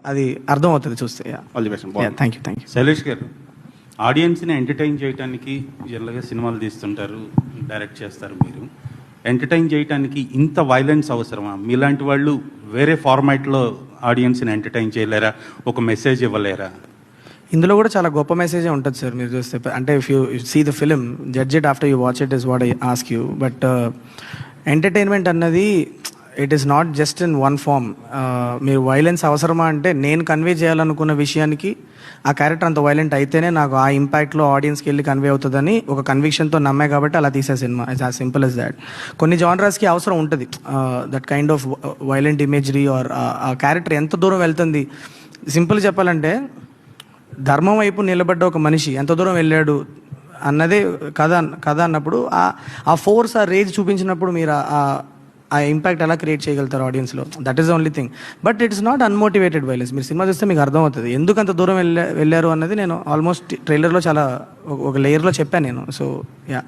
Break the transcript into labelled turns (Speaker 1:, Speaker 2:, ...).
Speaker 1: అది అర్థమవుతుంది చూస్తే.
Speaker 2: All the best.
Speaker 1: Thank you.
Speaker 2: Shailesh గారు, ఆడియన్స్ని ఎంటర్టైన్ చేయడానికి జనరల్గా సినిమాలు తీస్తుంటారు, డైరెక్ట్ చేస్తారు. మీరు ఎంటర్టైన్ చేయడానికి ఇంత వైలెన్స్ అవసరమా? మీలాంటి వాళ్ళు వేరే ఫార్మాట్లో ఆడియన్స్ని ఎంటర్టైన్ చేయలేరా? ఒక మెసేజ్ ఇవ్వలేరా?
Speaker 1: ఇందులో కూడా చాలా గొప్ప మెసేజే ఉంటుంది సార్. మీరు చూస్తే అంటే if you see the film, judge it after you watch it is what I ask you. But entertainment అన్నది it is not just in one form. మీరు వైలెన్స్ అవసరమా అంటే నేను కన్వే చేయాలనుకున్న విషయానికి ఆ క్యారెక్టర్ అంత వైలెంట్ అయితేనే నాకు ఆ ఇంపాక్ట్లో ఆడియన్స్కి వెళ్ళి కన్వే అవుతుందని ఒక కన్విక్షన్తో నమ్మే కాబట్టి అలా తీసే సినిమా. It's as simple as that. కొన్ని జానరాస్కి అవసరం ఉంటుంది that kind of violent imagery or ఆ క్యారెక్టర్ ఎంత దూరం వెళ్తుంది. సింపుల్ చెప్పాలంటే ధర్మం వైపు నిలబడ్డ ఒక మనిషి ఎంత దూరం వెళ్ళాడు అన్నదే కథ అన్నప్పుడు ఆ ఫోర్స్, ఆ రేజ్ చూపించినప్పుడు మీరు ఆ ఇంపాక్ట్ ఎలా క్రియేట్ చేయగలుగుతారు ఆడియన్స్లో. That is the only thing. But it's not unmotivated violence. మీరు సినిమా చూస్తే మీకు అర్థమవుతుంది ఎందుకు అంత దూరం వెళ్ళారు అన్నది. నేను ఆల్మోస్ట్ ట్రైలర్లో చాలా ఒక లేయర్లో చెప్పాను నేను. So yeah.